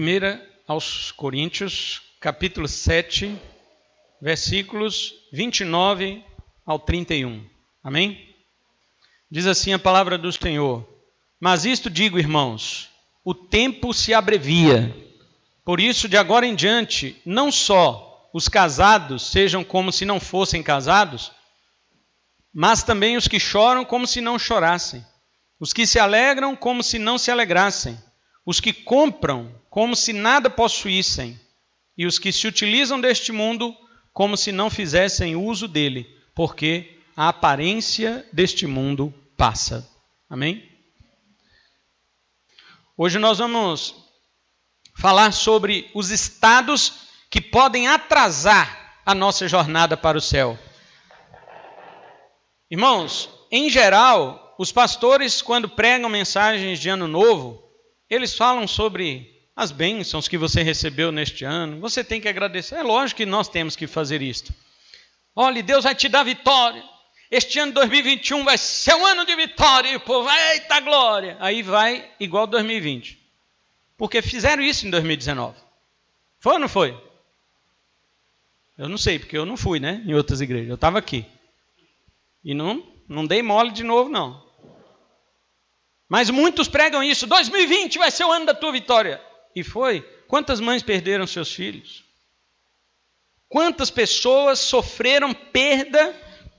1 aos Coríntios, capítulo 7, versículos 29 ao 31. Amém? Diz assim a palavra do Senhor: Mas isto digo, irmãos, o tempo se abrevia. Por isso, de agora em diante, não só os casados sejam como se não fossem casados, mas também os que choram como se não chorassem, os que se alegram como se não se alegrassem, os que compram como se nada possuíssem, e os que se utilizam deste mundo como se não fizessem uso dele, porque a aparência deste mundo passa. Amém? Hoje nós vamos falar sobre os estados que podem atrasar a nossa jornada para o céu. Irmãos, em geral, os pastores, quando pregam mensagens de ano novo, eles falam sobre as bênçãos que você recebeu neste ano. Você tem que agradecer. É lógico que nós temos que fazer isto. Olha, Deus vai te dar vitória. Este ano de 2021 vai ser um ano de vitória. E o povo vai, eita glória. Aí vai igual 2020. Porque fizeram isso em 2019. Foi ou não foi? Eu não sei, porque eu não fui, né? Em outras igrejas. Eu estava aqui. E não dei mole de novo, não. Mas muitos pregam isso. 2020 vai ser o ano da tua vitória. E foi. Quantas mães perderam seus filhos? Quantas pessoas sofreram perda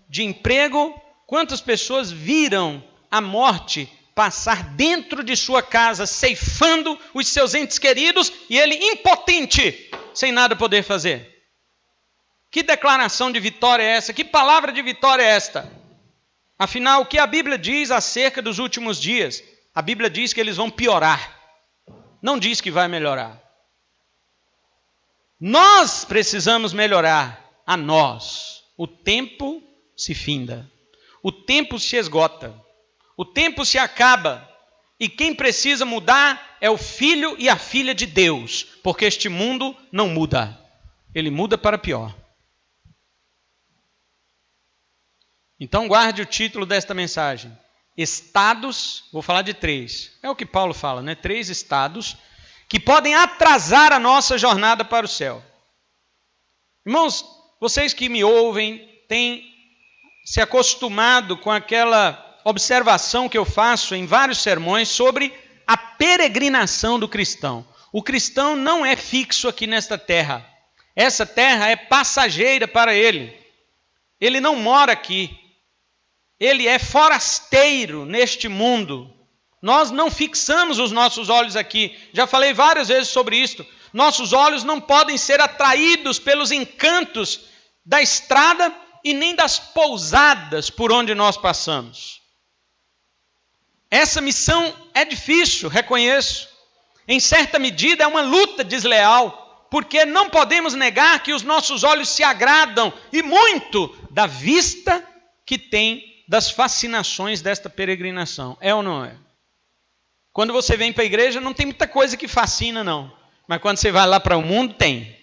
de emprego? Quantas pessoas viram a morte passar dentro de sua casa, ceifando os seus entes queridos, e ele impotente, sem nada poder fazer? Que declaração de vitória é essa? Que palavra de vitória é esta? Afinal, o que a Bíblia diz acerca dos últimos dias? A Bíblia diz que eles vão piorar. Não diz que vai melhorar. Nós precisamos melhorar a nós. O tempo se finda. O tempo se esgota. O tempo se acaba. E quem precisa mudar é o filho e a filha de Deus. Porque este mundo não muda. Ele muda para pior. Então guarde o título desta mensagem. Estados, vou falar de 3. É o que Paulo fala, né? 3 estados que podem atrasar a nossa jornada para o céu. Irmãos, vocês que me ouvem têm se acostumado com aquela observação que eu faço em vários sermões sobre a peregrinação do cristão. O cristão não é fixo aqui nesta terra. Essa terra é passageira para ele. Ele não mora aqui. Ele é forasteiro neste mundo. Nós não fixamos os nossos olhos aqui. Já falei várias vezes sobre isso. Nossos olhos não podem ser atraídos pelos encantos da estrada e nem das pousadas por onde nós passamos. Essa missão é difícil, reconheço. Em certa medida é uma luta desleal, porque não podemos negar que os nossos olhos se agradam, e muito, da vista que tem das fascinações desta peregrinação. É ou não é? Quando você vem para a igreja, não tem muita coisa que fascina, não. Mas quando você vai lá para o mundo, tem.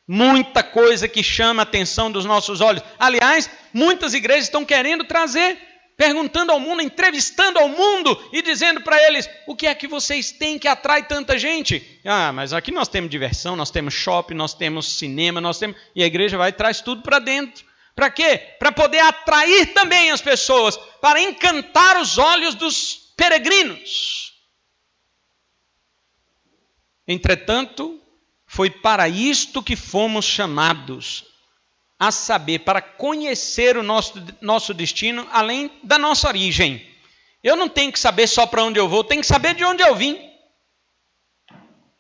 Muita coisa que chama a atenção dos nossos olhos. Aliás, muitas igrejas estão querendo trazer, perguntando ao mundo, entrevistando ao mundo e dizendo para eles: o que é que vocês têm que atrai tanta gente? Ah, mas aqui nós temos diversão, nós temos shopping, nós temos cinema, nós temos... E a igreja vai e traz tudo para dentro. Para quê? Para poder atrair também as pessoas, para encantar os olhos dos peregrinos. Entretanto, foi para isto que fomos chamados, a saber, para conhecer o nosso destino, além da nossa origem. Eu não tenho que saber só para onde eu vou, tenho que saber de onde eu vim.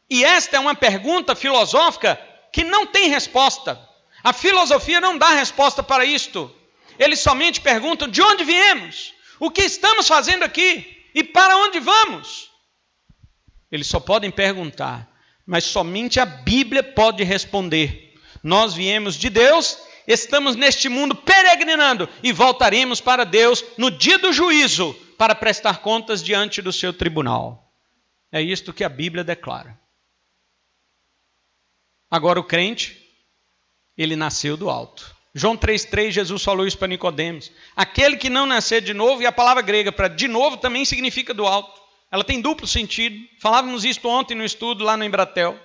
E esta é uma pergunta filosófica que não tem resposta. A filosofia não dá resposta para isto. Eles somente perguntam de onde viemos, o que estamos fazendo aqui e para onde vamos. Eles só podem perguntar, mas somente a Bíblia pode responder. Nós viemos de Deus, estamos neste mundo peregrinando e voltaremos para Deus no dia do juízo para prestar contas diante do seu tribunal. É isto que a Bíblia declara. Agora o crente, ele nasceu do alto. João 3,3, Jesus falou isso para Nicodemos. Aquele que não nascer de novo, e a palavra grega para de novo também significa do alto. Ela tem duplo sentido. Falávamos isso ontem no estudo lá no Embratel.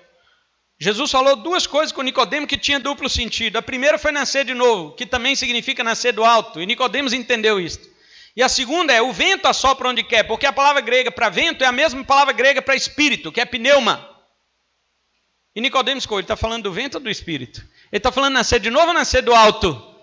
Jesus falou duas coisas com Nicodemo que tinha duplo sentido. A primeira foi nascer de novo, que também significa nascer do alto, e Nicodemos entendeu isso. E a segunda é, o vento assopra onde quer, porque a palavra grega para vento é a mesma palavra grega para espírito, que é pneuma. E Nicodemos, ele está falando do vento ou do espírito? Ele está falando nascer de novo ou nascer do alto?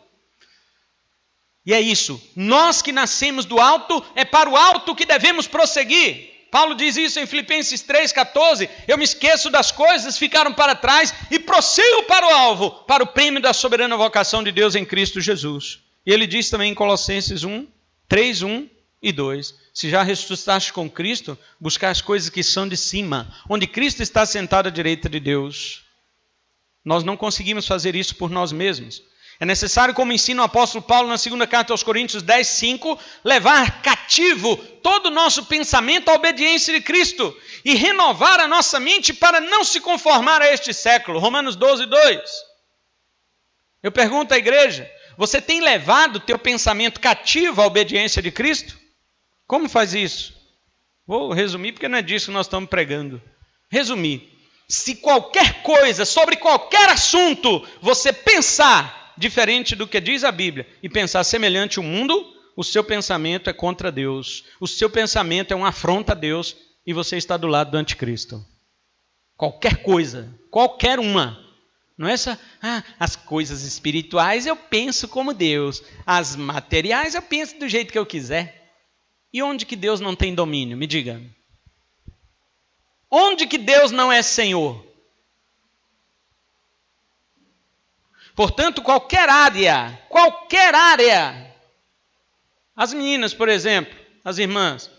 E é isso, nós que nascemos do alto, é para o alto que devemos prosseguir. Paulo diz isso em Filipenses 3,14, eu me esqueço das coisas que ficaram para trás e prossigo para o alvo, para o prêmio da soberana vocação de Deus em Cristo Jesus. E ele diz também em Colossenses 3, 1 e 2, se já ressuscitaste com Cristo, buscar as coisas que são de cima, onde Cristo está sentado à direita de Deus. Nós não conseguimos fazer isso por nós mesmos. É necessário, como ensina o apóstolo Paulo na segunda carta aos Coríntios 10, 5, levar cativo todo o nosso pensamento à obediência de Cristo e renovar a nossa mente para não se conformar a este século. Romanos 12, 2. Eu pergunto à igreja, você tem levado o teu pensamento cativo à obediência de Cristo? Como faz isso? Vou resumir porque não é disso que nós estamos pregando. Resumir. Se qualquer coisa, sobre qualquer assunto, você pensar diferente do que diz a Bíblia e pensar semelhante ao mundo, o seu pensamento é contra Deus. O seu pensamento é uma afronta a Deus e você está do lado do anticristo. Qualquer coisa, qualquer uma. Não é só, as coisas espirituais eu penso como Deus, as materiais eu penso do jeito que eu quiser. E onde que Deus não tem domínio? Me diga. Onde que Deus não é Senhor? Portanto, qualquer área, as meninas, por exemplo, as irmãs,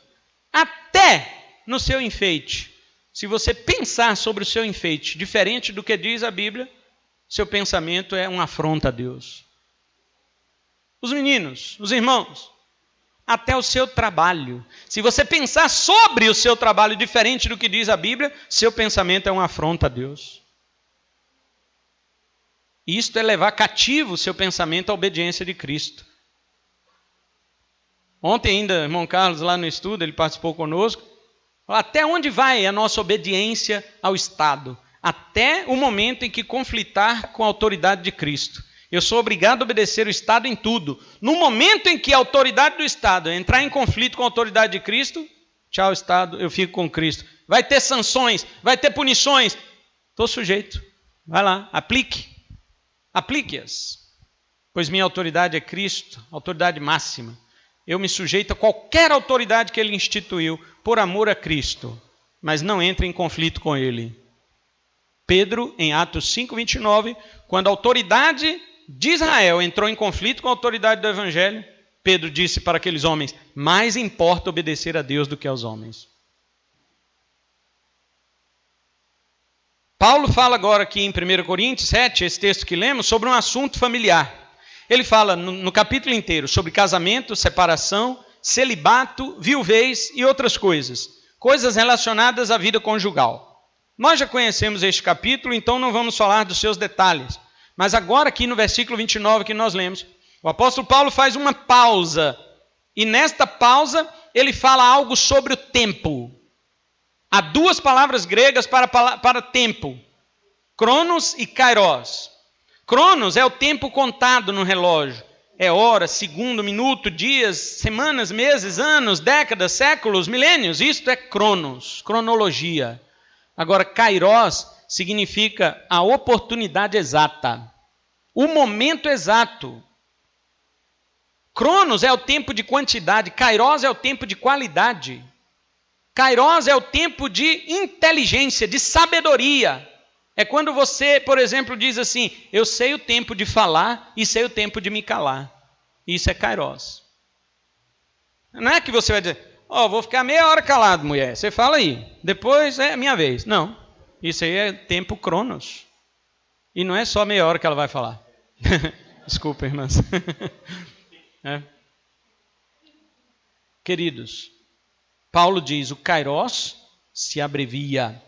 até no seu enfeite, se você pensar sobre o seu enfeite, diferente do que diz a Bíblia, seu pensamento é uma afronta a Deus. Os meninos, os irmãos, até o seu trabalho, se você pensar sobre o seu trabalho diferente do que diz a Bíblia, seu pensamento é uma afronta a Deus. Isto é levar cativo o seu pensamento à obediência de Cristo. Ontem ainda, irmão Carlos, lá no estudo, ele participou conosco. Até onde vai a nossa obediência ao Estado? Até o momento em que conflitar com a autoridade de Cristo. Eu sou obrigado a obedecer o Estado em tudo. No momento em que a autoridade do Estado entrar em conflito com a autoridade de Cristo, tchau Estado, eu fico com Cristo. Vai ter sanções, vai ter punições. Estou sujeito. Vai lá, aplique-as. Pois minha autoridade é Cristo, autoridade máxima. Eu me sujeito a qualquer autoridade que Ele instituiu por amor a Cristo, mas não entre em conflito com Ele. Pedro, em Atos 5:29, quando a autoridade de Israel entrou em conflito com a autoridade do Evangelho, Pedro disse para aqueles homens, mais importa obedecer a Deus do que aos homens. Paulo fala agora aqui em 1 Coríntios 7, esse texto que lemos, sobre um assunto familiar. Ele fala no capítulo inteiro sobre casamento, separação, celibato, viuvez e outras coisas. Coisas relacionadas à vida conjugal. Nós já conhecemos este capítulo, então não vamos falar dos seus detalhes. Mas agora aqui no versículo 29 que nós lemos, o apóstolo Paulo faz uma pausa. E nesta pausa ele fala algo sobre o tempo. Há duas palavras gregas para tempo. Cronos e kairos. Cronos é o tempo contado no relógio. É hora, segundo, minuto, dias, semanas, meses, anos, décadas, séculos, milênios. Isto é cronos, cronologia. Agora, kairos significa a oportunidade exata. O momento exato. Cronos é o tempo de quantidade, kairos é o tempo de qualidade. Kairos é o tempo de inteligência, de sabedoria. É quando você, por exemplo, diz assim, eu sei o tempo de falar e sei o tempo de me calar. Isso é kairos. Não é que você vai dizer, vou ficar meia hora calado, mulher. Você fala aí, depois é minha vez. Não, isso aí é tempo cronos. E não é só meia hora que ela vai falar. Desculpa, irmãs. Queridos, Paulo diz, o kairos se abrevia.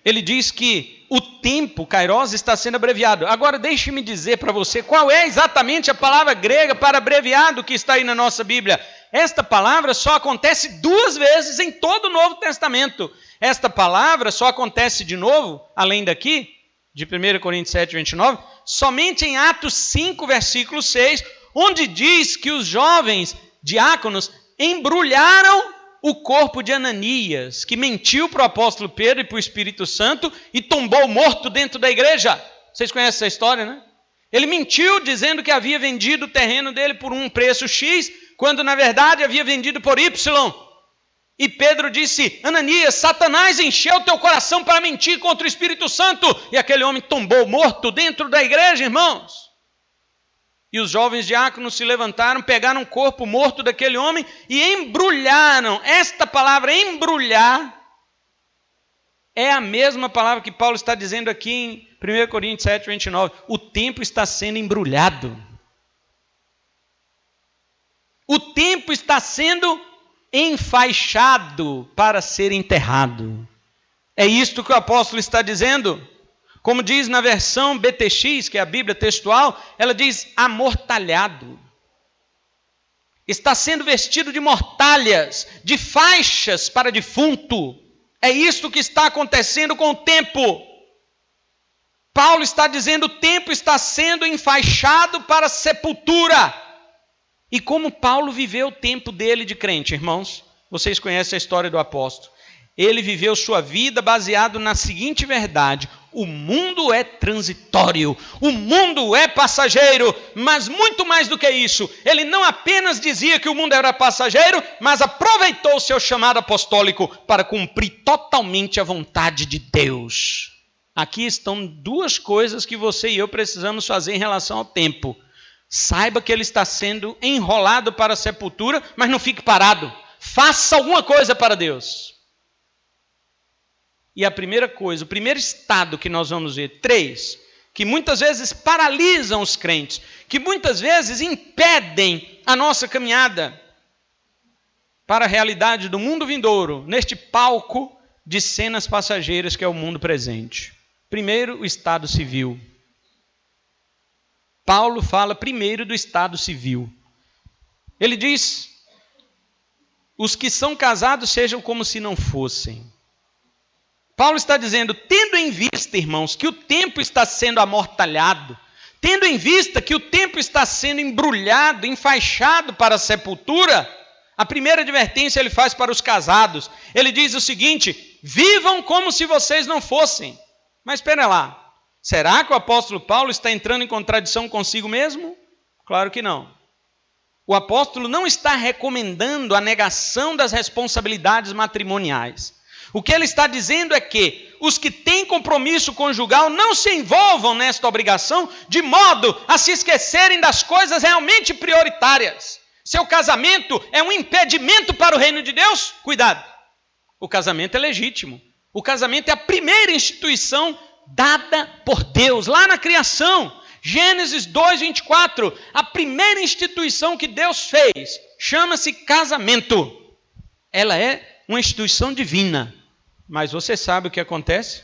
Ele diz que o tempo, kairos, está sendo abreviado. Agora, deixe-me dizer para você qual é exatamente a palavra grega para abreviado que está aí na nossa Bíblia. Esta palavra só acontece 2 vezes em todo o Novo Testamento. Esta palavra só acontece de novo, além daqui, de 1 Coríntios 7, 29, somente em Atos 5, versículo 6, onde diz que os jovens diáconos embrulharam o corpo de Ananias, que mentiu para o apóstolo Pedro e para o Espírito Santo e tombou morto dentro da igreja. Vocês conhecem essa história, né? Ele mentiu dizendo que havia vendido o terreno dele por um preço X, quando na verdade havia vendido por Y. E Pedro disse: Ananias, Satanás encheu o teu coração para mentir contra o Espírito Santo. E aquele homem tombou morto dentro da igreja, irmãos. E os jovens diáconos se levantaram, pegaram o corpo morto daquele homem e embrulharam. Esta palavra embrulhar é a mesma palavra que Paulo está dizendo aqui em 1 Coríntios 7, 29. O tempo está sendo embrulhado. O tempo está sendo enfaixado para ser enterrado. É isto que o apóstolo está dizendo. Como diz na versão BTX, que é a Bíblia textual, ela diz amortalhado. Está sendo vestido de mortalhas, de faixas para defunto. É isto que está acontecendo com o tempo. Paulo está dizendo: o tempo está sendo enfaixado para a sepultura. E como Paulo viveu o tempo dele de crente, irmãos? Vocês conhecem a história do apóstolo. Ele viveu sua vida baseado na seguinte verdade: o mundo é transitório, o mundo é passageiro, mas muito mais do que isso, ele não apenas dizia que o mundo era passageiro, mas aproveitou o seu chamado apostólico para cumprir totalmente a vontade de Deus. Aqui estão duas coisas que você e eu precisamos fazer em relação ao tempo. Saiba que ele está sendo enrolado para a sepultura, mas não fique parado. Faça alguma coisa para Deus. E a primeira coisa, o primeiro estado que nós vamos ver, 3, que muitas vezes paralisam os crentes, que muitas vezes impedem a nossa caminhada para a realidade do mundo vindouro, neste palco de cenas passageiras que é o mundo presente. Primeiro, o estado civil. Paulo fala primeiro do estado civil. Ele diz: os que são casados sejam como se não fossem. Paulo está dizendo, tendo em vista, irmãos, que o tempo está sendo amortalhado, tendo em vista que o tempo está sendo embrulhado, enfaixado para a sepultura, a primeira advertência ele faz para os casados. Ele diz o seguinte: vivam como se vocês não fossem. Mas espera lá, será que o apóstolo Paulo está entrando em contradição consigo mesmo? Claro que não. O apóstolo não está recomendando a negação das responsabilidades matrimoniais. O que ele está dizendo é que os que têm compromisso conjugal não se envolvam nesta obrigação de modo a se esquecerem das coisas realmente prioritárias. Seu casamento é um impedimento para o reino de Deus? Cuidado! O casamento é legítimo. O casamento é a primeira instituição dada por Deus, lá na criação. Gênesis 2, 24. A primeira instituição que Deus fez chama-se casamento. Ela é uma instituição divina. Mas você sabe o que acontece?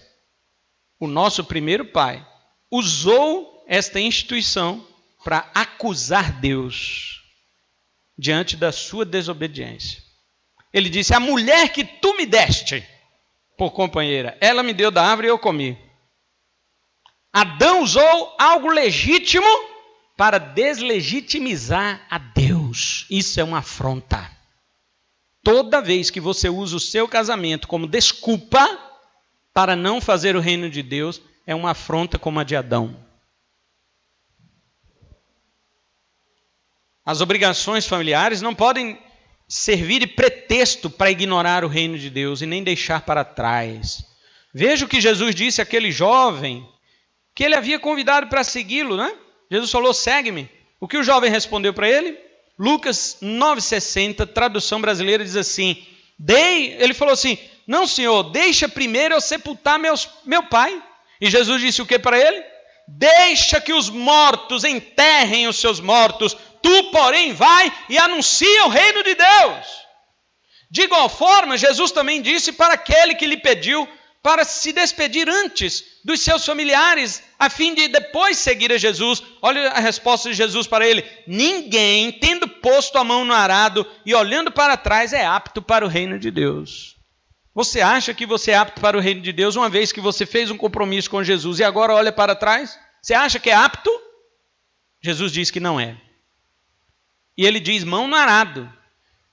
O nosso primeiro pai usou esta instituição para acusar Deus diante da sua desobediência. Ele disse: a mulher que tu me deste por companheira, ela me deu da árvore e eu comi. Adão usou algo legítimo para deslegitimizar a Deus. Isso é uma afronta. Toda vez que você usa o seu casamento como desculpa para não fazer o reino de Deus, é uma afronta como a de Adão. As obrigações familiares não podem servir de pretexto para ignorar o reino de Deus e nem deixar para trás. Veja o que Jesus disse àquele jovem que ele havia convidado para segui-lo, né? Jesus falou: segue-me. O que o jovem respondeu para ele? Lucas 9,60, tradução brasileira, diz assim: ele falou assim: não, Senhor, deixa primeiro eu sepultar meu pai. E Jesus disse o que para ele? Deixa que os mortos enterrem os seus mortos, tu, porém, vai e anuncia o reino de Deus. De igual forma, Jesus também disse para aquele que lhe pediu para se despedir antes dos seus familiares, a fim de depois seguir a Jesus. Olha a resposta de Jesus para ele: ninguém, tendo posto a mão no arado e olhando para trás, é apto para o reino de Deus. Você acha que você é apto para o reino de Deus uma vez que você fez um compromisso com Jesus e agora olha para trás? Você acha que é apto? Jesus diz que não é. E ele diz mão no arado.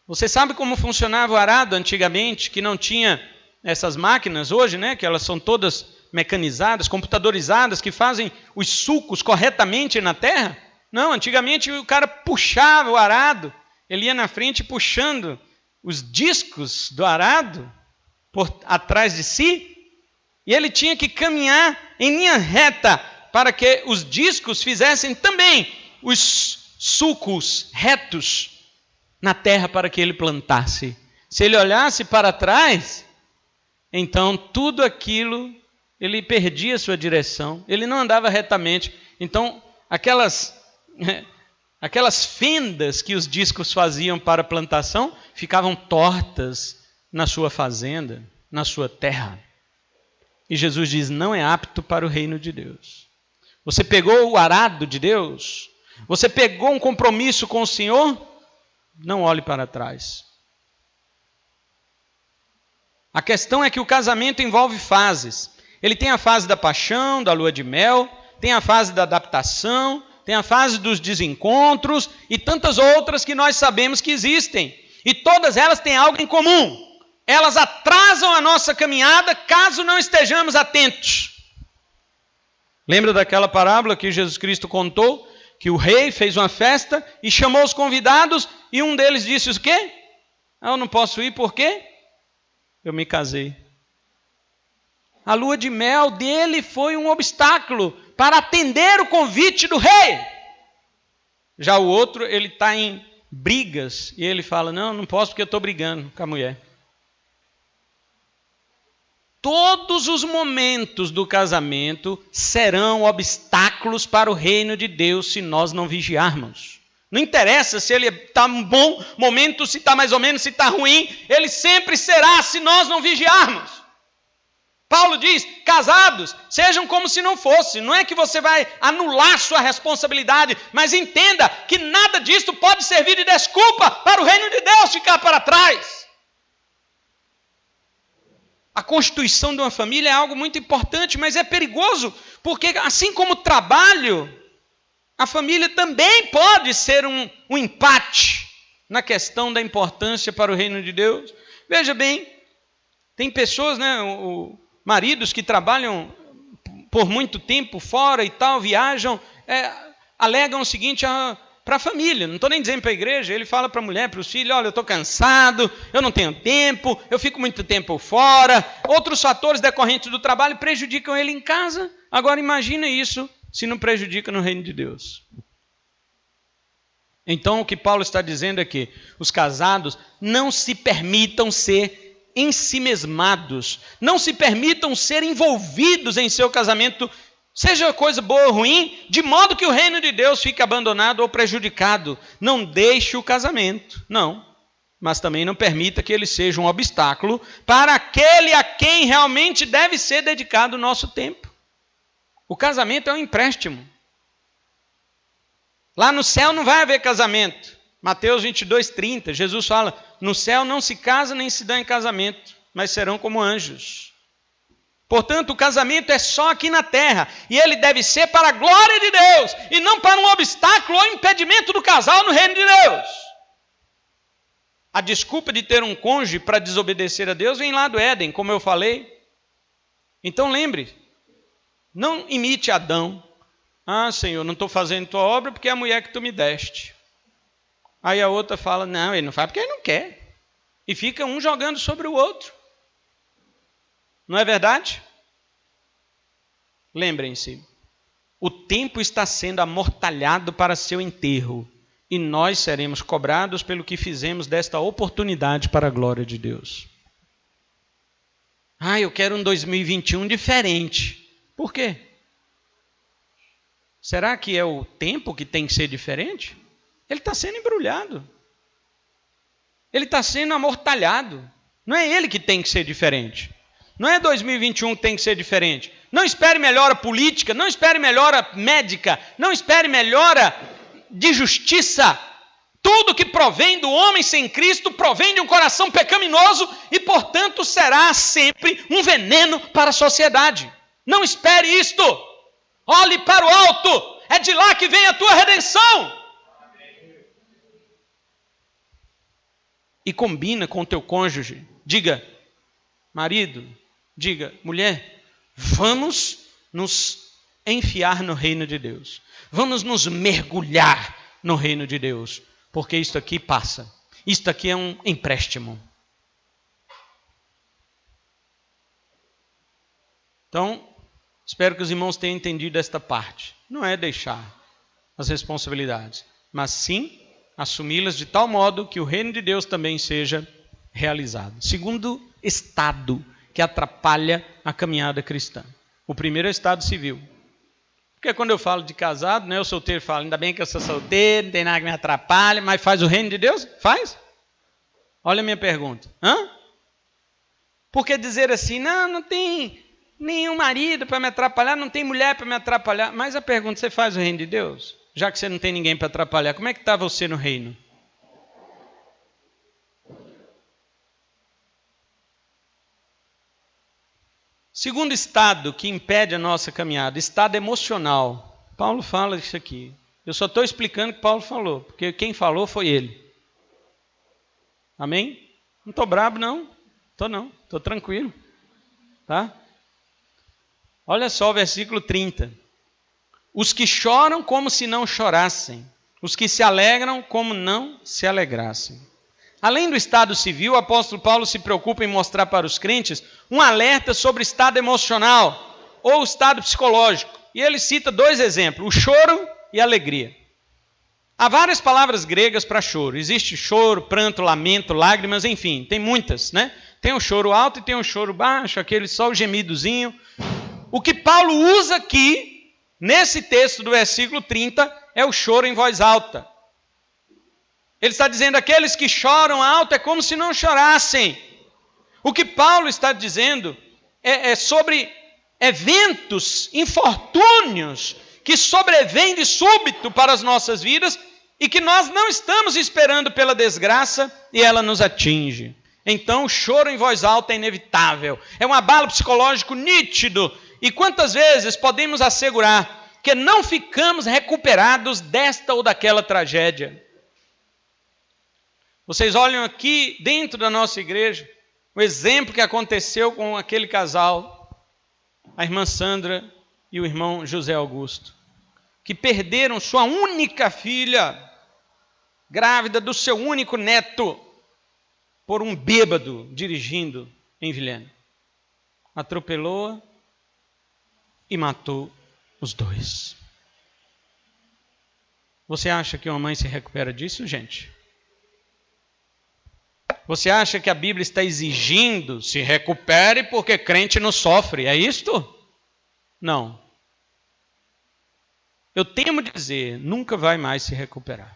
Você sabe como funcionava o arado antigamente, que não tinha essas máquinas hoje, né? Que elas são todas mecanizadas, computadorizadas, que fazem os sulcos corretamente na terra? Não, antigamente o cara puxava o arado, ele ia na frente puxando os discos do arado por atrás de si, e ele tinha que caminhar em linha reta para que os discos fizessem também os sulcos retos na terra para que ele plantasse. Se ele olhasse para trás, então tudo aquilo, ele perdia sua direção, ele não andava retamente. Então aquelas fendas que os discos faziam para a plantação ficavam tortas na sua fazenda, na sua terra. E Jesus diz, não é apto para o reino de Deus. Você pegou o arado de Deus? Você pegou um compromisso com o Senhor? Não olhe para trás. A questão é que o casamento envolve fases. Ele tem a fase da paixão, da lua de mel, tem a fase da adaptação, tem a fase dos desencontros e tantas outras que nós sabemos que existem. E todas elas têm algo em comum. Elas atrasam a nossa caminhada caso não estejamos atentos. Lembra daquela parábola que Jesus Cristo contou? Que o rei fez uma festa e chamou os convidados e um deles disse o quê? Eu não posso ir, por quê? Eu me casei. A lua de mel dele foi um obstáculo para atender o convite do rei. Já o outro, ele está em brigas e ele fala, não posso porque eu estou brigando com a mulher. Todos os momentos do casamento serão obstáculos para o reino de Deus se nós não vigiarmos. Não interessa se ele está um bom momento, se está mais ou menos, se está ruim, ele sempre será se nós não vigiarmos. Paulo diz, casados, sejam como se não fosse. Não é que você vai anular sua responsabilidade, mas entenda que nada disto pode servir de desculpa para o reino de Deus ficar para trás. A constituição de uma família é algo muito importante, mas é perigoso, porque assim como o trabalho, a família também pode ser um empate na questão da importância para o reino de Deus. Veja bem, tem pessoas, maridos que trabalham por muito tempo fora e tal, viajam, alegam o seguinte para a família, não estou nem dizendo para a igreja, ele fala para a mulher, para os filhos, olha, eu estou cansado, eu não tenho tempo, eu fico muito tempo fora, outros fatores decorrentes do trabalho prejudicam ele em casa. Agora imagina isso, se não prejudica no reino de Deus. Então o que Paulo está dizendo é que os casados não se permitam ser ensimesmados, não se permitam ser envolvidos em seu casamento, seja coisa boa ou ruim, de modo que o reino de Deus fique abandonado ou prejudicado. Não deixe o casamento, não. Mas também não permita que ele seja um obstáculo para aquele a quem realmente deve ser dedicado o nosso tempo. O casamento é um empréstimo. Lá no céu não vai haver casamento. Mateus 22:30, Jesus fala, no céu não se casa nem se dá em casamento, mas serão como anjos. Portanto, o casamento é só aqui na terra, e ele deve ser para a glória de Deus, e não para um obstáculo ou impedimento do casal no reino de Deus. A desculpa de ter um cônjuge para desobedecer a Deus vem lá do Éden, como eu falei. Então lembre, não imite Adão. Ah, Senhor, não estou fazendo tua obra porque é a mulher que tu me deste. Aí a outra fala, não, ele não faz porque ele não quer. E fica um jogando sobre o outro. Não é verdade? Lembrem-se, o tempo está sendo amortalhado para seu enterro e nós seremos cobrados pelo que fizemos desta oportunidade para a glória de Deus. Eu quero um 2021 diferente. Por quê? Será que é o tempo que tem que ser diferente? Ele está sendo embrulhado. Ele está sendo amortalhado. Não é ele que tem que ser diferente. Não é 2021 que tem que ser diferente. Não espere melhora política, não espere melhora médica, não espere melhora de justiça. Tudo que provém do homem sem Cristo provém de um coração pecaminoso e, portanto, será sempre um veneno para a sociedade. Não espere isto. Olhe para o alto. É de lá que vem a tua redenção. E combina com o teu cônjuge. Diga, marido, diga, mulher, vamos nos enfiar no reino de Deus. Vamos nos mergulhar no reino de Deus. Porque isto aqui passa. Isto aqui é um empréstimo. Então, espero que os irmãos tenham entendido esta parte. Não é deixar as responsabilidades, mas sim assumi-las de tal modo que o reino de Deus também seja realizado. Segundo estado que atrapalha a caminhada cristã. O primeiro é o estado civil. Porque quando eu falo de casado, né, o solteiro fala, ainda bem que eu sou solteiro, não tem nada que me atrapalha, mas faz o reino de Deus? Faz? Olha a minha pergunta. Porque dizer assim, não tem nenhum marido para me atrapalhar, não tem mulher para me atrapalhar. Mas a pergunta, você faz o reino de Deus? Já que você não tem ninguém para atrapalhar, como é que está você no reino? Segundo estado que impede a nossa caminhada, estado emocional. Paulo fala isso aqui. Eu só estou explicando o que Paulo falou, porque quem falou foi ele. Amém? Não estou bravo não. Estou tranquilo. Tá? Olha só o versículo 30. Os que choram como se não chorassem, os que se alegram como não se alegrassem. Além do estado civil, o apóstolo Paulo se preocupa em mostrar para os crentes um alerta sobre o estado emocional ou o estado psicológico. E ele cita 2 exemplos, o choro e a alegria. Há várias palavras gregas para choro. Existe choro, pranto, lamento, lágrimas, enfim, tem muitas, né? Tem o choro alto e tem o choro baixo, aquele só o gemidozinho. O que Paulo usa aqui, nesse texto do versículo 30, é o choro em voz alta. Ele está dizendo, aqueles que choram alto é como se não chorassem. O que Paulo está dizendo é sobre eventos, infortúnios, que sobrevêm de súbito para as nossas vidas e que nós não estamos esperando pela desgraça e ela nos atinge. Então o choro em voz alta é inevitável. É um abalo psicológico nítido. E quantas vezes podemos assegurar que não ficamos recuperados desta ou daquela tragédia? Vocês olham aqui dentro da nossa igreja, o exemplo que aconteceu com aquele casal, a irmã Sandra e o irmão José Augusto, que perderam sua única filha, grávida do seu único neto, por um bêbado dirigindo em Vilhena. Atropelou-a e matou os 2. Você acha que uma mãe se recupera disso, gente? Você acha que a Bíblia está exigindo se recupere porque crente não sofre? É isto? Não. Eu temo dizer, nunca vai mais se recuperar.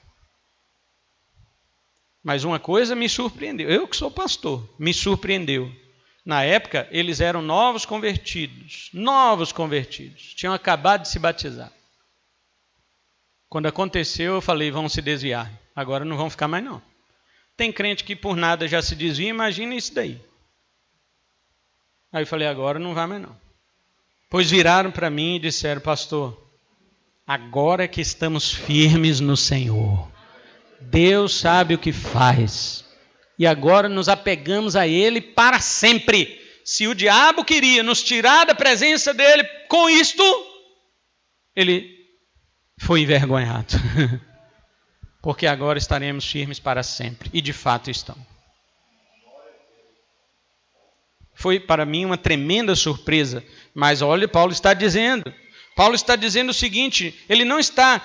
Mas uma coisa me surpreendeu. Eu que sou pastor, me surpreendeu. Na época, eles eram novos convertidos. Tinham acabado de se batizar. Quando aconteceu, eu falei, vão se desviar. Agora não vão ficar mais não. Tem crente que por nada já se desvia, imagina isso daí. Aí eu falei, agora não vai mais não. Pois viraram para mim e disseram, pastor, agora que estamos firmes no Senhor, Deus sabe o que faz, e agora nos apegamos a Ele para sempre. Se o diabo queria nos tirar da presença dEle com isto, ele foi envergonhado. Porque agora estaremos firmes para sempre. E de fato estão. Foi para mim uma tremenda surpresa. Mas olha, Paulo está dizendo o seguinte, ele não está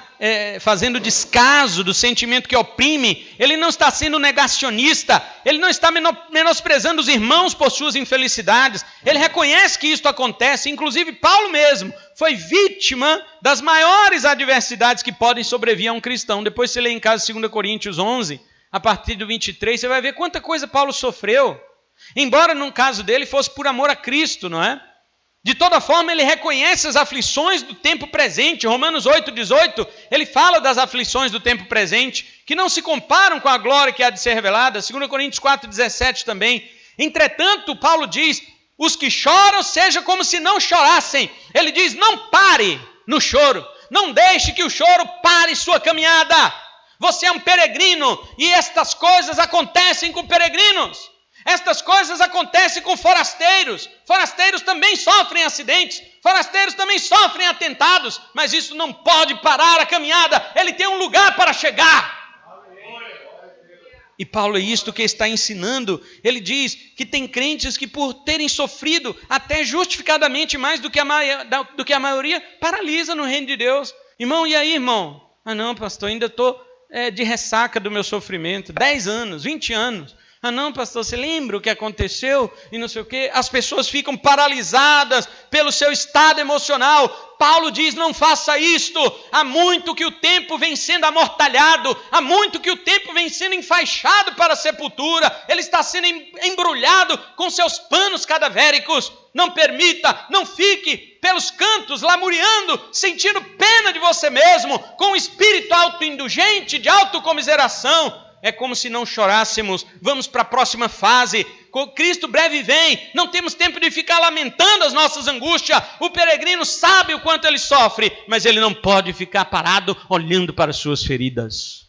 fazendo descaso do sentimento que oprime, ele não está sendo negacionista, ele não está menosprezando os irmãos por suas infelicidades, ele reconhece que isto acontece, inclusive Paulo mesmo foi vítima das maiores adversidades que podem sobrevir a um cristão. Depois você lê em casa 2 Coríntios 11, a partir do 23, você vai ver quanta coisa Paulo sofreu, embora no caso dele fosse por amor a Cristo, não é? De toda forma, ele reconhece as aflições do tempo presente. Romanos 8,18, ele fala das aflições do tempo presente, que não se comparam com a glória que há de ser revelada. 2 Coríntios 4,17 também. Entretanto, Paulo diz, os que choram, seja como se não chorassem. Ele diz, não pare no choro. Não deixe que o choro pare sua caminhada. Você é um peregrino e estas coisas acontecem com peregrinos. Estas coisas acontecem com forasteiros. Forasteiros também sofrem acidentes. Forasteiros também sofrem atentados. Mas isso não pode parar a caminhada. Ele tem um lugar para chegar. E Paulo é isto que está ensinando. Ele diz que tem crentes que por terem sofrido até justificadamente mais do que a maioria, paralisa no reino de Deus. Irmão, e aí, irmão? Ah não, pastor, ainda estou de ressaca do meu sofrimento. 10 anos, 20 anos. Ah não, pastor, você lembra o que aconteceu e não sei o quê? As pessoas ficam paralisadas pelo seu estado emocional. Paulo diz, não faça isto. Há muito que o tempo vem sendo amortalhado. Há muito que o tempo vem sendo enfaixado para a sepultura. Ele está sendo embrulhado com seus panos cadavéricos. Não permita, não fique pelos cantos lamuriando, sentindo pena de você mesmo, com um espírito autoindulgente, de autocomiseração. É como se não chorássemos. Vamos para a próxima fase. Cristo breve vem. Não temos tempo de ficar lamentando as nossas angústias. O peregrino sabe o quanto ele sofre, mas ele não pode ficar parado olhando para as suas feridas.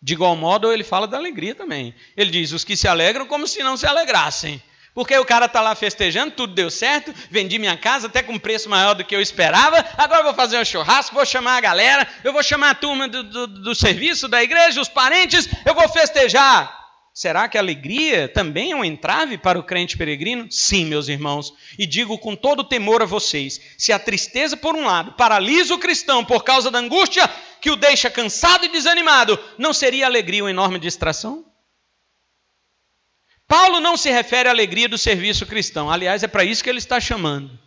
De igual modo, ele fala da alegria também. Ele diz, os que se alegram como se não se alegrassem. Porque o cara está lá festejando, tudo deu certo, vendi minha casa até com preço maior do que eu esperava, agora eu vou fazer um churrasco, vou chamar a galera, eu vou chamar a turma do serviço, da igreja, os parentes, eu vou festejar. Será que a alegria também é um entrave para o crente peregrino? Sim, meus irmãos, e digo com todo temor a vocês, se a tristeza por um lado paralisa o cristão por causa da angústia que o deixa cansado e desanimado, não seria a alegria uma enorme distração? Paulo não se refere à alegria do serviço cristão. Aliás, é para isso que ele está chamando.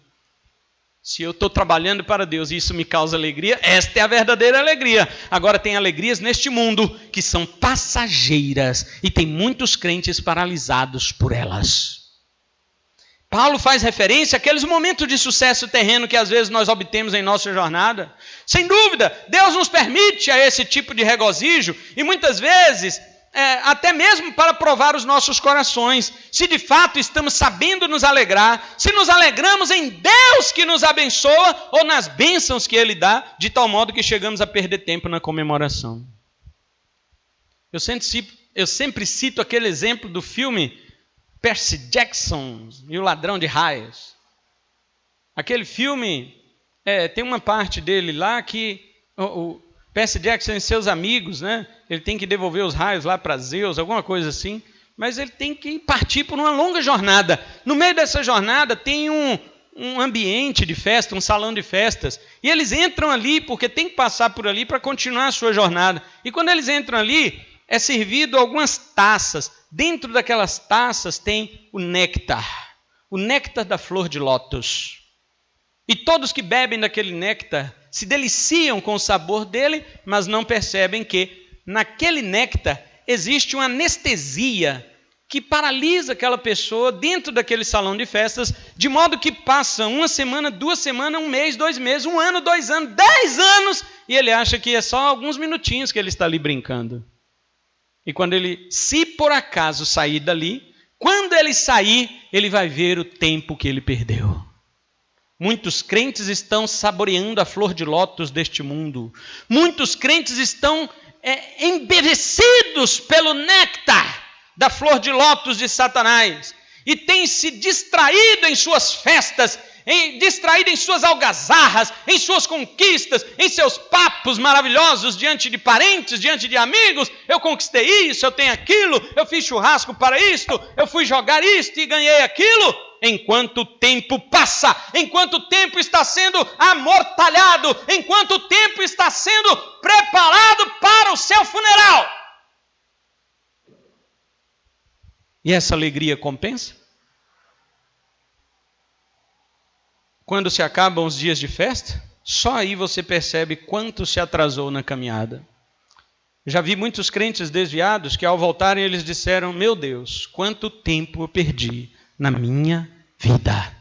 Se eu estou trabalhando para Deus e isso me causa alegria, esta é a verdadeira alegria. Agora tem alegrias neste mundo que são passageiras e tem muitos crentes paralisados por elas. Paulo faz referência àqueles momentos de sucesso terreno que às vezes nós obtemos em nossa jornada. Sem dúvida, Deus nos permite a esse tipo de regozijo e muitas vezes até mesmo para provar os nossos corações, se de fato estamos sabendo nos alegrar, se nos alegramos em Deus que nos abençoa ou nas bênçãos que Ele dá, de tal modo que chegamos a perder tempo na comemoração. Eu sempre cito aquele exemplo do filme Percy Jackson e o Ladrão de Raios. Aquele filme, tem uma parte dele lá que o Percy Jackson e seus amigos, né? Ele tem que devolver os raios lá para Zeus, alguma coisa assim, mas ele tem que partir por uma longa jornada. No meio dessa jornada tem um ambiente de festa, um salão de festas, e eles entram ali porque tem que passar por ali para continuar a sua jornada. E quando eles entram ali, é servido algumas taças. Dentro daquelas taças tem o néctar da flor de lótus. E todos que bebem daquele néctar se deliciam com o sabor dele, mas não percebem que naquele néctar existe uma anestesia que paralisa aquela pessoa dentro daquele salão de festas, de modo que passa 1 semana, 2 semanas, 1 mês, 2 meses, 1 ano, 2 anos, 10 anos, e ele acha que é só alguns minutinhos que ele está ali brincando. E quando ele, se por acaso sair dali, quando ele sair, ele vai ver o tempo que ele perdeu. Muitos crentes estão saboreando a flor de lótus deste mundo. Muitos crentes estão embevecidos pelo néctar da flor de lótus de Satanás. E têm se distraído em suas festas, distraído em suas algazarras, em suas conquistas, em seus papos maravilhosos diante de parentes, diante de amigos. Eu conquistei isso, eu tenho aquilo, eu fiz churrasco para isto, eu fui jogar isto e ganhei aquilo. Enquanto o tempo passa, enquanto o tempo está sendo amortalhado, enquanto o tempo está sendo preparado para o seu funeral. E essa alegria compensa? Quando se acabam os dias de festa, só aí você percebe quanto se atrasou na caminhada. Já vi muitos crentes desviados que ao voltarem eles disseram: meu Deus, quanto tempo eu perdi na minha vida.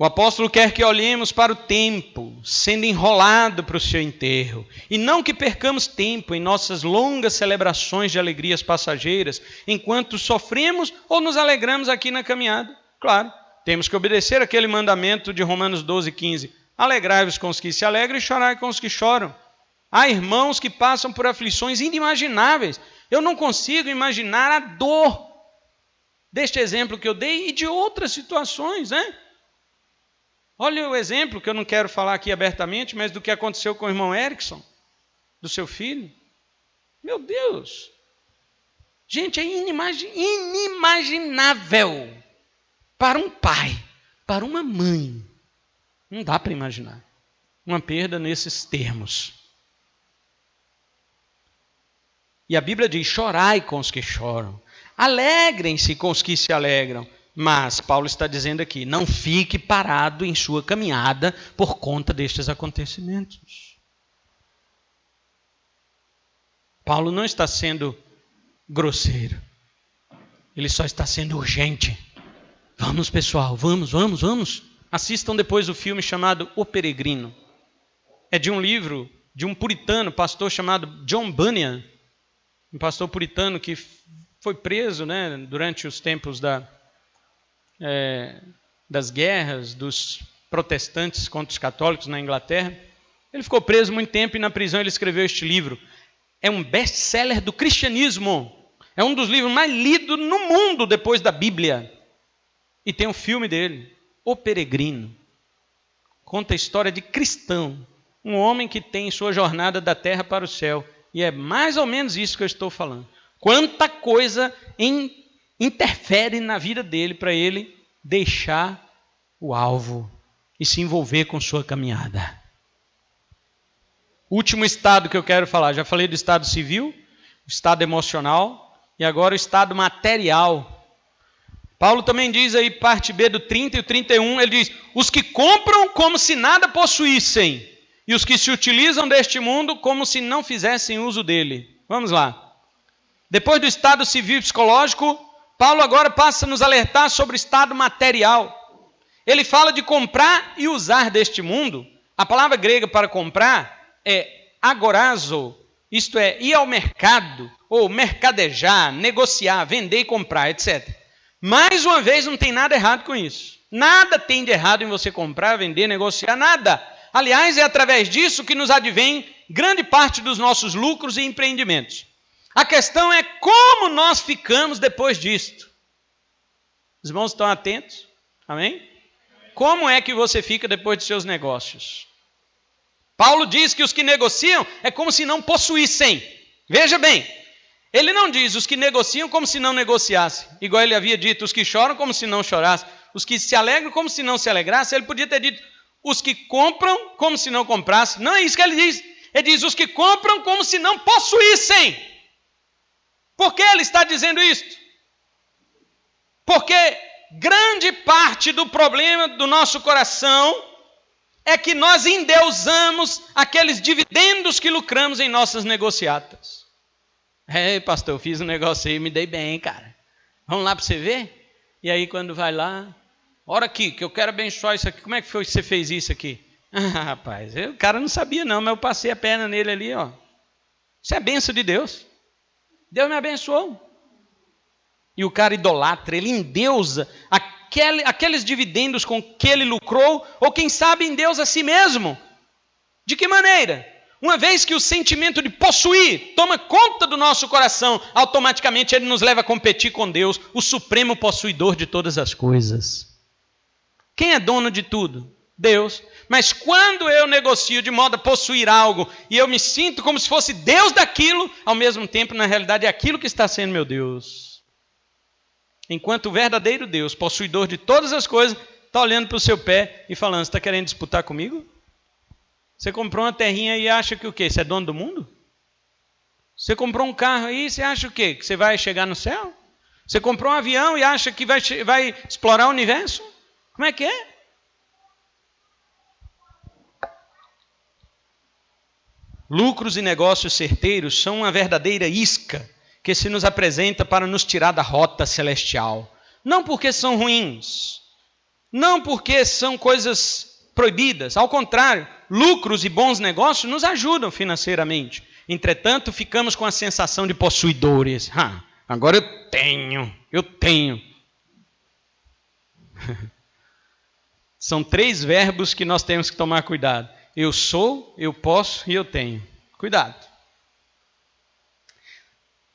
O apóstolo quer que olhemos para o tempo, sendo enrolado para o seu enterro, e não que percamos tempo em nossas longas celebrações de alegrias passageiras, enquanto sofremos ou nos alegramos aqui na caminhada. Claro, temos que obedecer aquele mandamento de Romanos 12:15. Alegrai-vos com os que se alegram e chorai com os que choram. Há irmãos que passam por aflições inimagináveis. Eu não consigo imaginar a dor deste exemplo que eu dei e de outras situações, né? Olha o exemplo, que eu não quero falar aqui abertamente, mas do que aconteceu com o irmão Erickson, do seu filho. Meu Deus! Gente, é inimaginável para um pai, para uma mãe. Não dá para imaginar uma perda nesses termos. E a Bíblia diz, chorai com os que choram, alegrem-se com os que se alegram. Mas Paulo está dizendo aqui, não fique parado em sua caminhada por conta destes acontecimentos. Paulo não está sendo grosseiro. Ele só está sendo urgente. Vamos, pessoal, vamos. Assistam depois o filme chamado O Peregrino. É de um livro de um puritano, pastor chamado John Bunyan. Um pastor puritano que foi preso, né, durante os tempos das guerras dos protestantes contra os católicos na Inglaterra. Ele ficou preso muito tempo e na prisão ele escreveu este livro. É um best-seller do cristianismo. É um dos livros mais lidos no mundo depois da Bíblia. E tem um filme dele, O Peregrino. Conta a história de cristão, um homem que tem sua jornada da terra para o céu. E é mais ou menos isso que eu estou falando. Quanta coisa interfere na vida dele para ele deixar o alvo e se envolver com sua caminhada. Último estado que eu quero falar. Já falei do estado civil, o estado emocional e agora o estado material. Paulo também diz aí, parte B do 30 e o 31, ele diz, os que compram como se nada possuíssem e os que se utilizam deste mundo como se não fizessem uso dele. Vamos lá. Depois do estado civil e psicológico, Paulo agora passa a nos alertar sobre o estado material. Ele fala de comprar e usar deste mundo. A palavra grega para comprar é agorazo, isto é, ir ao mercado, ou mercadejar, negociar, vender e comprar, etc. Mais uma vez, não tem nada errado com isso. Nada tem de errado em você comprar, vender, negociar, nada. Aliás, é através disso que nos advém grande parte dos nossos lucros e empreendimentos. A questão é como nós ficamos depois disto. Os irmãos estão atentos? Amém? Como é que você fica depois de seus negócios? Paulo diz que os que negociam é como se não possuíssem. Veja bem, ele não diz os que negociam como se não negociassem. Igual ele havia dito, os que choram como se não chorassem. Os que se alegram como se não se alegrassem. Ele podia ter dito, os que compram como se não comprassem. Não é isso que ele diz. Ele diz, os que compram como se não possuíssem. Por que ele está dizendo isto? Porque grande parte do problema do nosso coração é que nós endeusamos aqueles dividendos que lucramos em nossas negociatas. Pastor, eu fiz um negócio aí, me dei bem, cara. Vamos lá para você ver? E aí quando vai lá, ora aqui, que eu quero abençoar isso aqui. Como é que foi que você fez isso aqui? Rapaz, o cara não sabia não, mas eu passei a perna nele ali, ó. Isso é bênção de Deus. Deus me abençoou. E o cara idolatra, ele endeusa aqueles dividendos com que ele lucrou, ou quem sabe endeusa a si mesmo. De que maneira? Uma vez que o sentimento de possuir toma conta do nosso coração, automaticamente ele nos leva a competir com Deus, o supremo possuidor de todas as coisas. Quem é dono de tudo? Deus. Mas quando eu negocio de modo a possuir algo e eu me sinto como se fosse Deus daquilo, ao mesmo tempo, na realidade, é aquilo que está sendo meu Deus. Enquanto o verdadeiro Deus, possuidor de todas as coisas, está olhando para o seu pé e falando, você está querendo disputar comigo? Você comprou uma terrinha e acha que o quê? Você é dono do mundo? Você comprou um carro aí e você acha o quê? Que você vai chegar no céu? Você comprou um avião e acha que vai explorar o universo? Como é que é? Lucros e negócios certeiros são uma verdadeira isca que se nos apresenta para nos tirar da rota celestial. Não porque são ruins, Não porque são coisas proibidas, ao contrário, lucros e bons negócios nos ajudam financeiramente. Entretanto, ficamos com a sensação de possuidores. Agora eu tenho. São 3 verbos que nós temos que tomar cuidado. Eu sou, eu posso e eu tenho. Cuidado.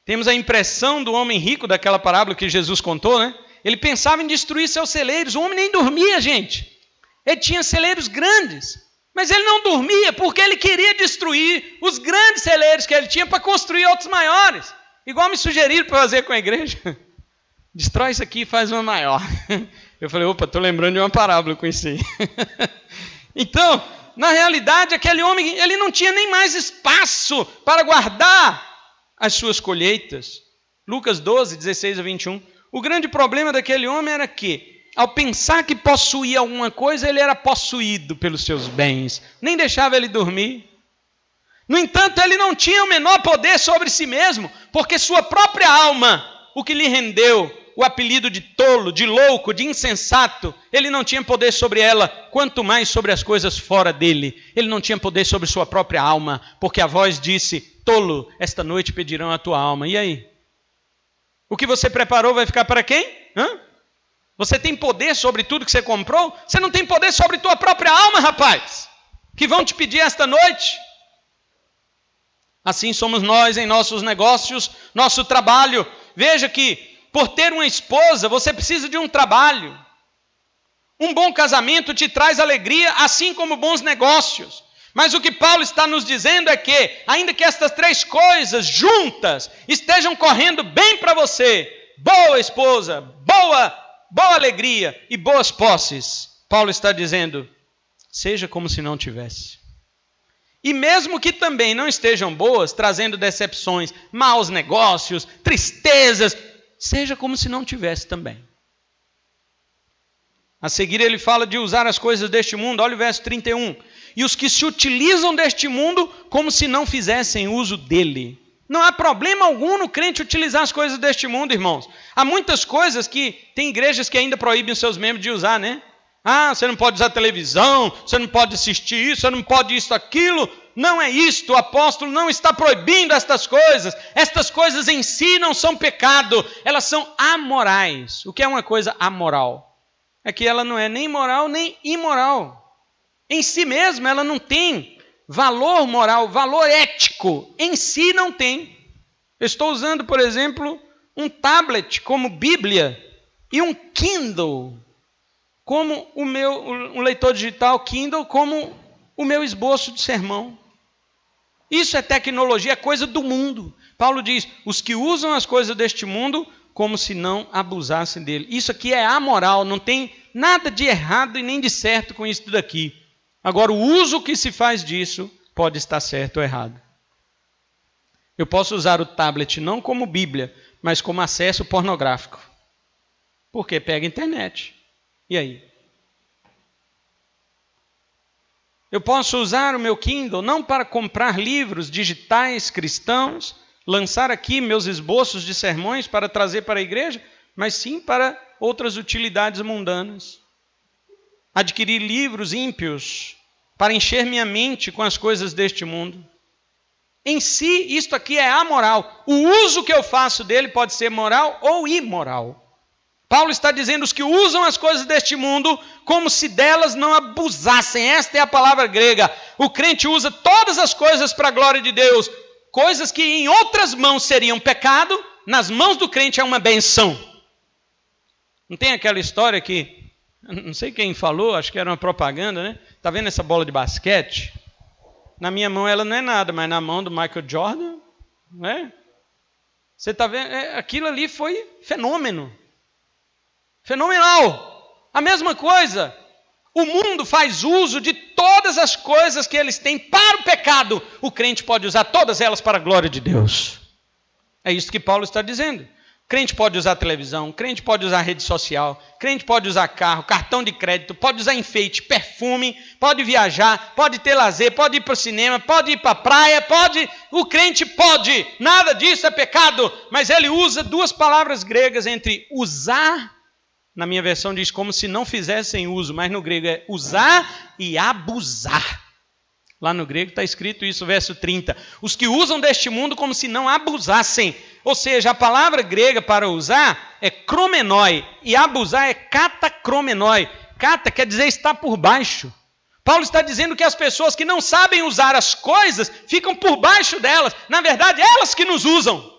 Temos a impressão do homem rico daquela parábola que Jesus contou, né? Ele pensava em destruir seus celeiros. O homem nem dormia, gente. Ele tinha celeiros grandes. Mas ele não dormia porque ele queria destruir os grandes celeiros que ele tinha para construir outros maiores. Igual me sugeriram para fazer com a igreja. Destrói isso aqui e faz uma maior. Eu falei, estou lembrando de uma parábola com isso aí. Então, na realidade, aquele homem ele não tinha nem mais espaço para guardar as suas colheitas. Lucas 12, 16 a 21. O grande problema daquele homem era que, ao pensar que possuía alguma coisa, ele era possuído pelos seus bens. Nem deixava ele dormir. No entanto, ele não tinha o menor poder sobre si mesmo, porque sua própria alma, o que lhe rendeu o apelido de tolo, de louco, de insensato, ele não tinha poder sobre ela, quanto mais sobre as coisas fora dele. Ele não tinha poder sobre sua própria alma, porque a voz disse, tolo, esta noite pedirão a tua alma. E aí? O que você preparou vai ficar para quem? Você tem poder sobre tudo que você comprou? Você não tem poder sobre tua própria alma, rapaz, que vão te pedir esta noite. Assim somos nós em nossos negócios, nosso trabalho. Veja que, por ter uma esposa, você precisa de um trabalho. Um bom casamento te traz alegria, assim como bons negócios. Mas o que Paulo está nos dizendo é que, ainda que estas 3 coisas juntas estejam correndo bem para você, boa esposa, boa alegria e boas posses, Paulo está dizendo, seja como se não tivesse. E mesmo que também não estejam boas, trazendo decepções, maus negócios, tristezas, seja como se não tivesse também. A seguir ele fala de usar as coisas deste mundo, olha o verso 31. E os que se utilizam deste mundo como se não fizessem uso dele. Não há problema algum no crente utilizar as coisas deste mundo, irmãos. Há muitas coisas que tem igrejas que ainda proíbem os seus membros de usar, né? Você não pode usar televisão, você não pode assistir isso, você não pode isso, aquilo. Não é isto, o apóstolo não está proibindo estas coisas. Estas coisas em si não são pecado, elas são amorais. O que é uma coisa amoral? É que ela não é nem moral nem imoral. Em si mesma ela não tem valor moral, valor ético. Em si não tem. Eu estou usando, por exemplo, um tablet como Bíblia e um Kindle como um leitor digital Kindle como o meu esboço de sermão. Isso é tecnologia, é coisa do mundo. Paulo diz, os que usam as coisas deste mundo como se não abusassem dele. Isso aqui é amoral, não tem nada de errado e nem de certo com isso tudo aqui. Agora, o uso que se faz disso pode estar certo ou errado. Eu posso usar o tablet não como Bíblia, mas como acesso pornográfico. Porque pega a internet. E aí? Eu posso usar o meu Kindle não para comprar livros digitais cristãos, lançar aqui meus esboços de sermões para trazer para a igreja, mas sim para outras utilidades mundanas. Adquirir livros ímpios para encher minha mente com as coisas deste mundo. Em si, isto aqui é amoral. O uso que eu faço dele pode ser moral ou imoral. Paulo está dizendo os que usam as coisas deste mundo como se delas não abusassem. Esta é a palavra grega. O crente usa todas as coisas para a glória de Deus. Coisas que em outras mãos seriam pecado, nas mãos do crente é uma benção. Não tem aquela história que, não sei quem falou, acho que era uma propaganda, né? Está vendo essa bola de basquete? Na minha mão ela não é nada, mas na mão do Michael Jordan, não é? Você está vendo? Aquilo ali foi fenômeno. Fenomenal. A mesma coisa. O mundo faz uso de todas as coisas que eles têm para o pecado. O crente pode usar todas elas para a glória de Deus. É isso que Paulo está dizendo. Crente pode usar televisão, crente pode usar rede social, crente pode usar carro, cartão de crédito, pode usar enfeite, perfume, pode viajar, pode ter lazer, pode ir para o cinema, pode ir para a praia, pode. O crente pode. Nada disso é pecado. Mas ele usa duas palavras gregas entre usar na minha versão diz como se não fizessem uso, mas no grego é usar e abusar. Lá no grego está escrito isso, verso 30. Os que usam deste mundo como se não abusassem. Ou seja, a palavra grega para usar é kromenoi e abusar é katakromenoi. Kata quer dizer estar por baixo. Paulo está dizendo que as pessoas que não sabem usar as coisas ficam por baixo delas. Na verdade, elas que nos usam.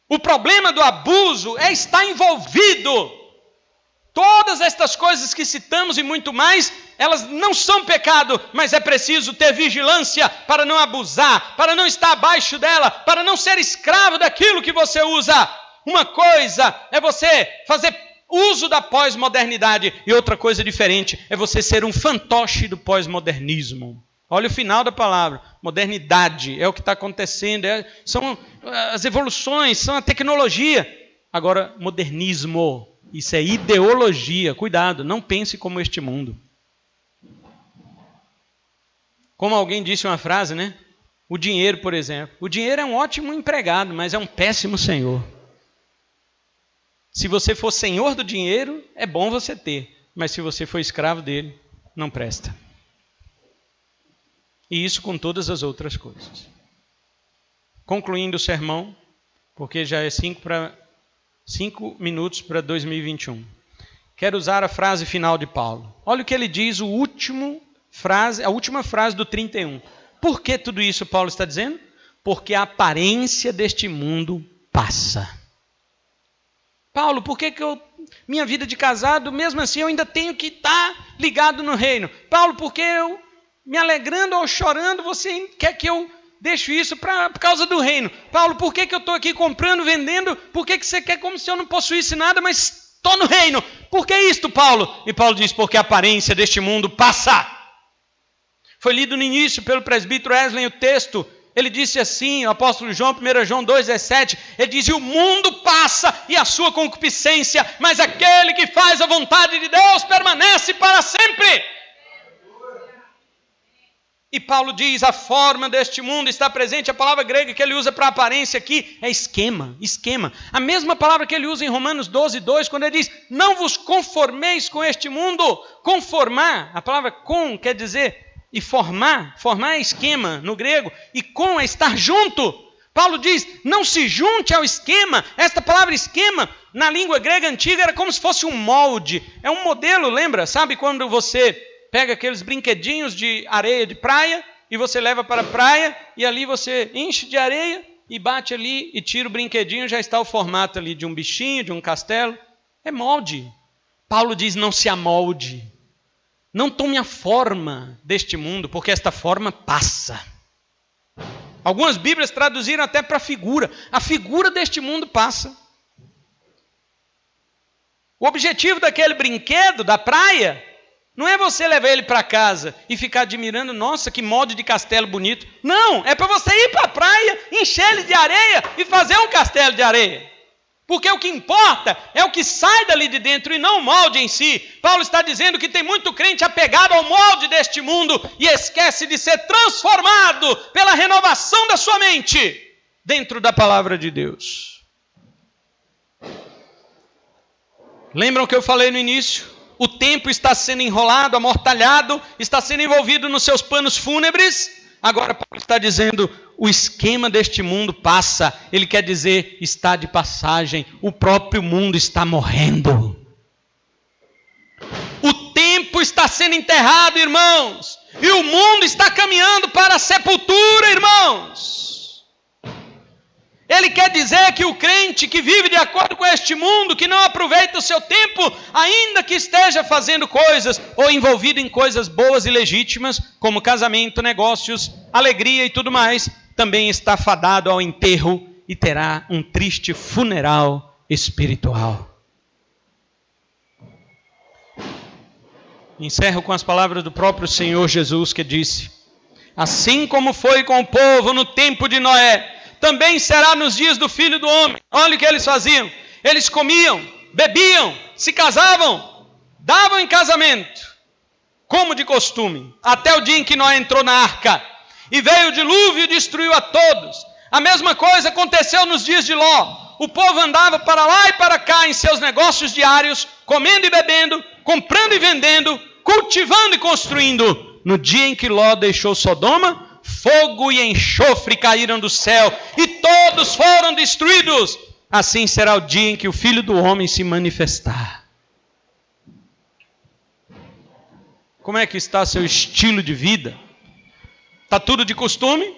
O problema do abuso é estar envolvido. Todas estas coisas que citamos e muito mais, elas não são pecado, mas é preciso ter vigilância para não abusar, para não estar abaixo dela, para não ser escravo daquilo que você usa. Uma coisa é você fazer uso da pós-modernidade e outra coisa diferente é você ser um fantoche do pós-modernismo. Olha o final da palavra, modernidade, é o que está acontecendo, são as evoluções, são a tecnologia. Agora, modernismo, isso é ideologia, cuidado, não pense como este mundo. Como alguém disse uma frase, né? O dinheiro, por exemplo, o dinheiro é um ótimo empregado, mas é um péssimo senhor. Se você for senhor do dinheiro, é bom você ter, mas se você for escravo dele, não presta. E isso com todas as outras coisas. Concluindo o sermão, porque já é 5 minutos para 2021. Quero usar a frase final de Paulo. Olha o que ele diz, a última frase do 31. Por que tudo isso Paulo está dizendo? Porque a aparência deste mundo passa. Paulo, por que minha vida de casado, mesmo assim eu ainda tenho que estar ligado no reino? Paulo, por que eu, me alegrando ou chorando, você quer que eu deixe isso por causa do reino? Paulo, por que eu estou aqui comprando, vendendo? Por que você quer como se eu não possuísse nada, mas estou no reino? Por que isto, Paulo? E Paulo diz, porque a aparência deste mundo passa. Foi lido no início pelo presbítero Wesley o texto. Ele disse assim, o apóstolo João, 1 João 2,17, ele diz, e o mundo passa e a sua concupiscência, mas aquele que faz a vontade de Deus permanece para sempre. E Paulo diz, a forma deste mundo está presente, a palavra grega que ele usa para aparência aqui é esquema. A mesma palavra que ele usa em Romanos 12:2, quando ele diz, não vos conformeis com este mundo. Conformar, a palavra com quer dizer, e formar é esquema no grego, e com é estar junto. Paulo diz, não se junte ao esquema. Esta palavra esquema, na língua grega antiga, era como se fosse um molde. É um modelo, lembra? Sabe quando você pega aqueles brinquedinhos de areia de praia e você leva para a praia e ali você enche de areia e bate ali e tira o brinquedinho, já está o formato ali de um bichinho, de um castelo. É molde. Paulo diz, não se amolde. Não tome a forma deste mundo, porque esta forma passa. Algumas Bíblias traduziram até para figura. A figura deste mundo passa. O objetivo daquele brinquedo da praia não é você levar ele para casa e ficar admirando, nossa, que molde de castelo bonito. Não, é para você ir para a praia, encher ele de areia e fazer um castelo de areia. Porque o que importa é o que sai dali de dentro e não o molde em si. Paulo está dizendo que tem muito crente apegado ao molde deste mundo e esquece de ser transformado pela renovação da sua mente dentro da palavra de Deus. Lembram que eu falei no início? O tempo está sendo enrolado, amortalhado, está sendo envolvido nos seus panos fúnebres. Agora Paulo está dizendo, o esquema deste mundo passa. Ele quer dizer, está de passagem. O próprio mundo está morrendo. O tempo está sendo enterrado, irmãos. E o mundo está caminhando para a sepultura, irmãos. Ele quer dizer que o crente que vive de acordo com este mundo, que não aproveita o seu tempo, ainda que esteja fazendo coisas ou envolvido em coisas boas e legítimas, como casamento, negócios, alegria e tudo mais, também está fadado ao enterro e terá um triste funeral espiritual. Encerro com as palavras do próprio Senhor Jesus, que disse, assim como foi com o povo no tempo de Noé, também será nos dias do Filho do Homem. Olha o que eles faziam. Eles comiam, bebiam, se casavam, davam em casamento, como de costume, até o dia em que Noé entrou na arca. E veio o dilúvio e destruiu a todos. A mesma coisa aconteceu nos dias de Ló. O povo andava para lá e para cá em seus negócios diários, comendo e bebendo, comprando e vendendo, cultivando e construindo. No dia em que Ló deixou Sodoma, fogo e enxofre caíram do céu e todos foram destruídos. Assim será o dia em que o Filho do Homem se manifestar. Como é que está seu estilo de vida? Está tudo de costume?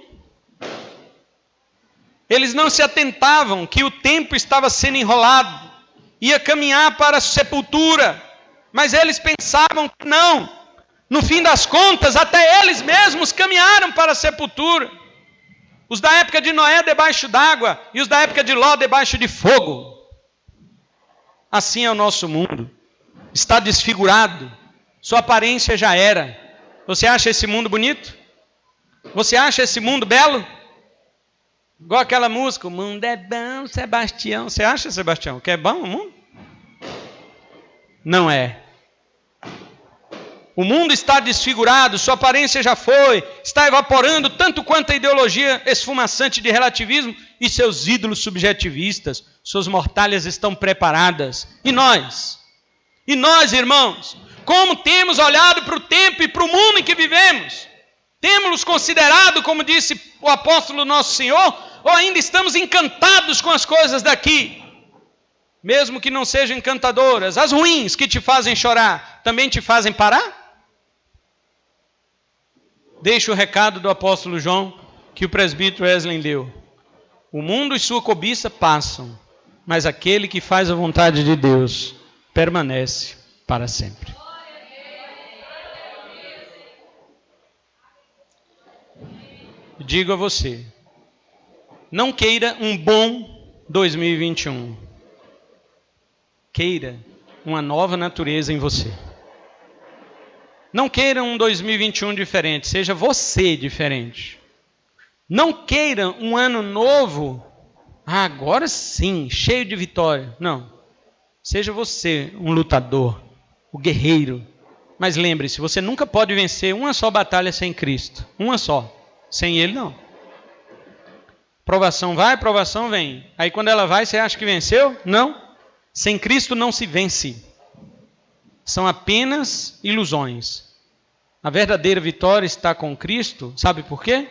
Eles não se atentavam que o tempo estava sendo enrolado, ia caminhar para a sepultura, mas eles pensavam que não. No fim das contas, até eles mesmos caminharam para a sepultura. Os da época de Noé debaixo d'água e os da época de Ló debaixo de fogo. Assim é o nosso mundo. Está desfigurado. Sua aparência já era. Você acha esse mundo bonito? Você acha esse mundo belo? Igual aquela música, o mundo é bom, Sebastião. Você acha, Sebastião, que é bom o mundo? Não é. O mundo está desfigurado, sua aparência já foi, está evaporando tanto quanto a ideologia esfumaçante de relativismo e seus ídolos subjetivistas. Suas mortalhas estão preparadas. E nós? E nós, irmãos? Como temos olhado para o tempo e para o mundo em que vivemos? Temos-los considerado, como disse o apóstolo nosso Senhor, ou ainda estamos encantados com as coisas daqui? Mesmo que não sejam encantadoras, as ruins que te fazem chorar, também te fazem parar? Deixa o recado do apóstolo João, que o presbítero Wesley leu. O mundo e sua cobiça passam, mas aquele que faz a vontade de Deus permanece para sempre. Digo a você, não queira um bom 2021. Queira uma nova natureza em você. Não queira um 2021 diferente, seja você diferente. Não queira um ano novo, agora sim, cheio de vitória. Não. Seja você um lutador, o guerreiro. Mas lembre-se, você nunca pode vencer uma só batalha sem Cristo. Uma só. Sem Ele, não. Provação vai, provação vem. Aí quando ela vai, você acha que venceu? Não. Sem Cristo não se vence. São apenas ilusões. A verdadeira vitória está com Cristo. Sabe por quê?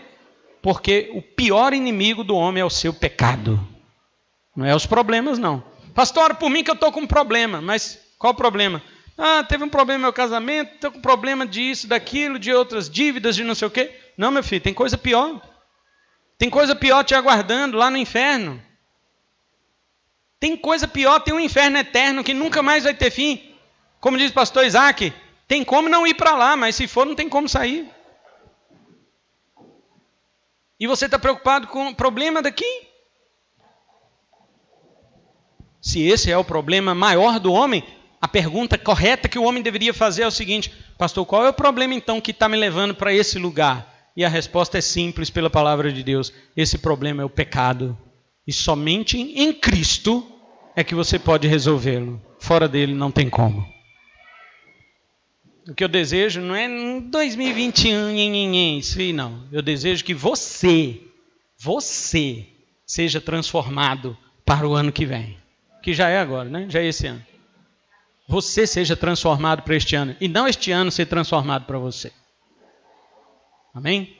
Porque o pior inimigo do homem é o seu pecado. Não é os problemas, não. Pastor, ora por mim que eu estou com um problema. Mas qual o problema? Teve um problema no meu casamento, estou com problema disso, daquilo, de outras dívidas, de não sei o quê. Não, meu filho, tem coisa pior. Tem coisa pior te aguardando lá no inferno. Tem coisa pior, tem um inferno eterno que nunca mais vai ter fim. Como diz o pastor Isaac, tem como não ir para lá, mas se for, não tem como sair. E você está preocupado com o problema daqui? Se esse é o problema maior do homem, a pergunta correta que o homem deveria fazer é o seguinte: pastor, qual é o problema então que está me levando para esse lugar? E a resposta é simples pela palavra de Deus. Esse problema é o pecado. E somente em Cristo é que você pode resolvê-lo. Fora dele não tem como. O que eu desejo não é em 2021, isso aí não. Eu desejo que você seja transformado para o ano que vem. Que já é agora, né? Já é esse ano. Você seja transformado para este ano. E não este ano ser transformado para você. Amém?